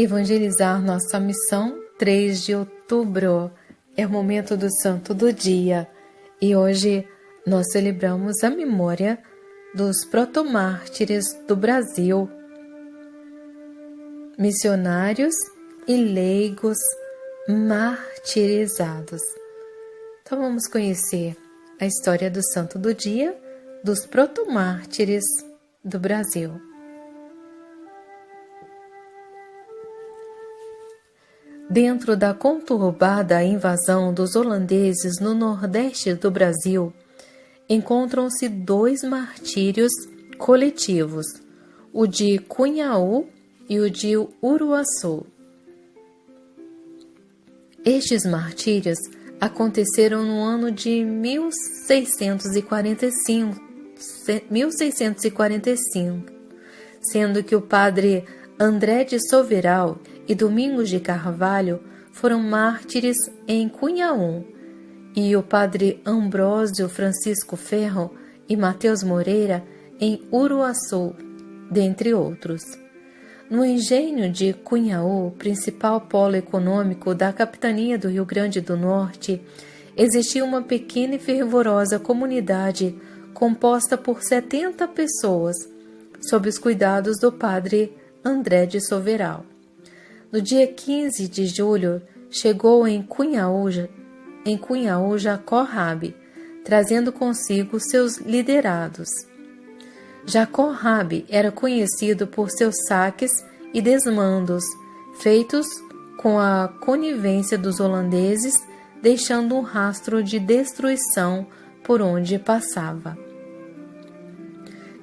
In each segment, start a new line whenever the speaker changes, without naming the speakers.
Evangelizar nossa missão, 3 de outubro, é o momento do Santo do Dia e hoje nós celebramos a memória dos protomártires do Brasil, missionários e leigos martirizados. Então vamos conhecer a história do Santo do Dia dos protomártires do Brasil. Dentro da conturbada invasão dos holandeses no nordeste do Brasil, encontram-se 2 martírios coletivos, o de Cunhaú e o de Uruaçu. Estes martírios aconteceram no ano de 1645, sendo que o padre André de Soveral e Domingos de Carvalho foram mártires em Cunhaú, e o padre Ambrósio Francisco Ferro e Mateus Moreira em Uruaçu, dentre outros. No engenho de Cunhaú, principal polo econômico da capitania do Rio Grande do Norte, existia uma pequena e fervorosa comunidade composta por 70 pessoas, sob os cuidados do padre André de Soveral. No dia 15 de julho, chegou em Cunhaú Jacó Rabi, trazendo consigo seus liderados. Jacó Rabi era conhecido por seus saques e desmandos, feitos com a conivência dos holandeses, deixando um rastro de destruição por onde passava.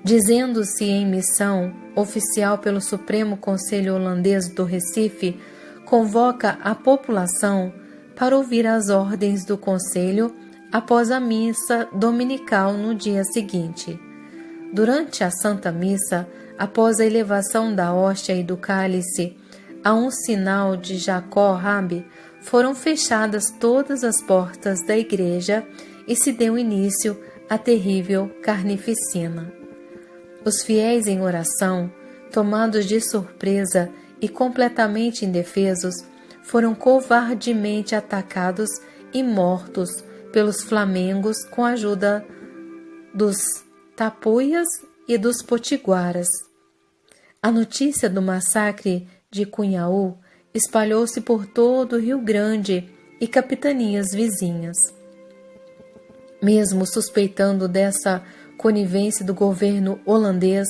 Dizendo-se em missão oficial pelo Supremo Conselho Holandês do Recife, convoca a população para ouvir as ordens do Conselho após a missa dominical no dia seguinte. Durante a Santa Missa, após a elevação da hóstia e do cálice, a um sinal de Jacó Rabi, foram fechadas todas as portas da igreja e se deu início à terrível carnificina. Os fiéis em oração, tomados de surpresa e completamente indefesos, foram covardemente atacados e mortos pelos flamengos com a ajuda dos tapuias e dos potiguaras. A notícia do massacre de Cunhaú espalhou-se por todo o Rio Grande e capitanias vizinhas. Mesmo suspeitando dessa conivência do governo holandês,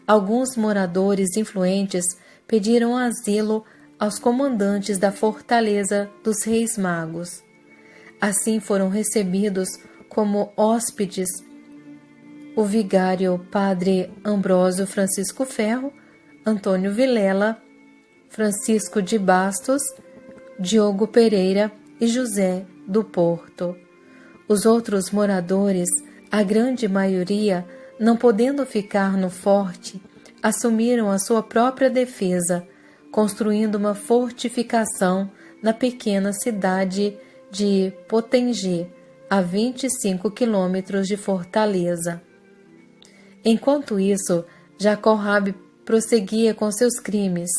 alguns moradores influentes pediram asilo aos comandantes da fortaleza dos Reis Magos. Assim foram recebidos como hóspedes o vigário padre Ambrósio Francisco Ferro, Antônio Vilela, Francisco de Bastos, Diogo Pereira e José do Porto. Os outros moradores, a grande maioria, não podendo ficar no forte, assumiram a sua própria defesa, construindo uma fortificação na pequena cidade de Potengi, a 25 quilômetros de Fortaleza. Enquanto isso, Jacó Rabi prosseguia com seus crimes.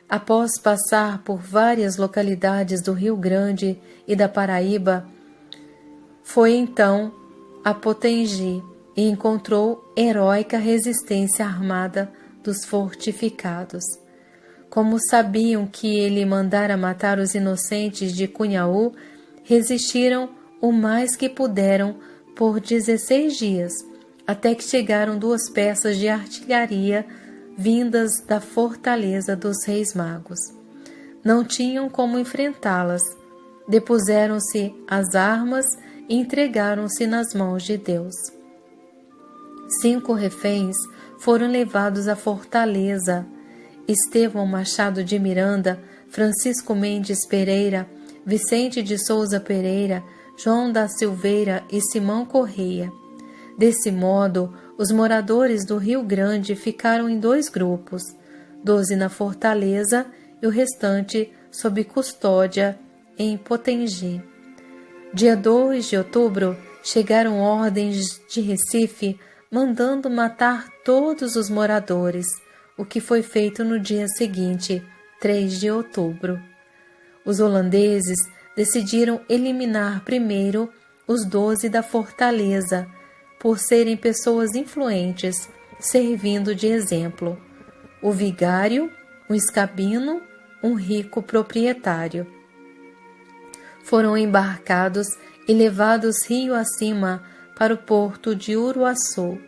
Após passar por várias localidades do Rio Grande e da Paraíba, foi então a Potengi e encontrou heróica resistência armada dos fortificados. Como sabiam que ele mandara matar os inocentes de Cunhaú, resistiram o mais que puderam por 16 dias, até que chegaram 2 peças de artilharia vindas da fortaleza dos Reis Magos. Não tinham como enfrentá-las. Depuseram-se as armas e entregaram-se nas mãos de Deus. 5 reféns foram levados à fortaleza: Estevão Machado de Miranda, Francisco Mendes Pereira, Vicente de Souza Pereira, João da Silveira e Simão Correia. Desse modo, os moradores do Rio Grande ficaram em 2 grupos, 12 na fortaleza e o restante sob custódia em Potengi. Dia 2 de outubro, chegaram ordens de Recife mandando matar todos os moradores, o que foi feito no dia seguinte, 3 de outubro. Os holandeses decidiram eliminar primeiro os 12 da fortaleza, por serem pessoas influentes, servindo de exemplo. O vigário, um escabino, um rico proprietário. Foram embarcados e levados rio acima para o porto de Uruaçu.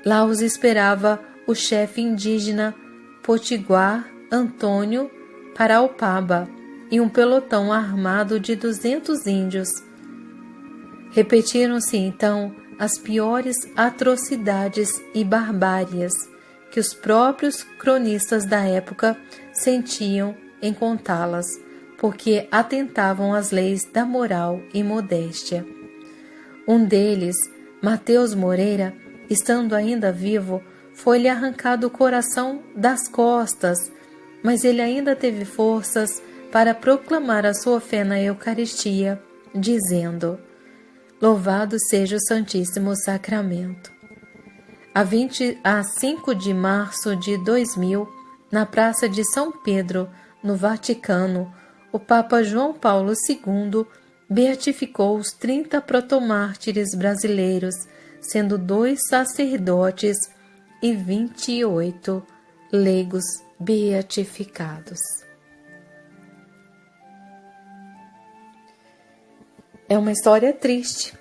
Lá os esperava o chefe indígena Potiguar Antônio Paraupaba e um pelotão armado de 200 índios. Repetiram-se então as piores atrocidades e barbárias que os próprios cronistas da época sentiam em contá-las, porque atentavam às leis da moral e modéstia. Um deles, Mateus Moreira, estando ainda vivo, foi-lhe arrancado o coração das costas, mas ele ainda teve forças para proclamar a sua fé na Eucaristia, dizendo: Louvado seja o Santíssimo Sacramento. A 5 de março de 2000, na Praça de São Pedro, no Vaticano, o Papa João Paulo II beatificou os 30 protomártires brasileiros, sendo 2 sacerdotes e 28 leigos beatificados. É uma história triste,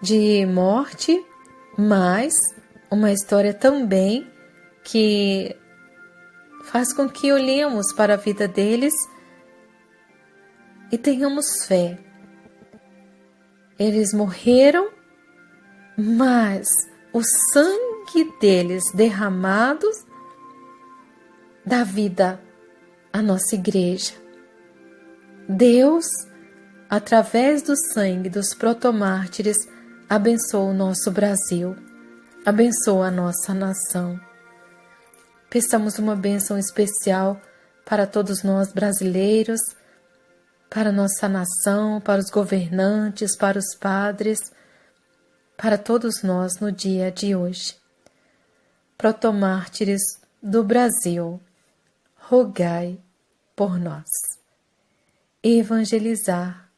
de morte, mas uma história também que faz com que olhemos para a vida deles e tenhamos fé. Eles morreram, mas o sangue deles derramados dá vida à nossa igreja. Deus, através do sangue dos protomártires, abençoa o nosso Brasil, abençoa a nossa nação. Peçamos uma bênção especial para todos nós brasileiros, para a nossa nação, para os governantes, para os padres, para todos nós no dia de hoje. Protomártires do Brasil, rogai por nós. Evangelizar,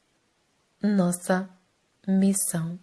nossa missão.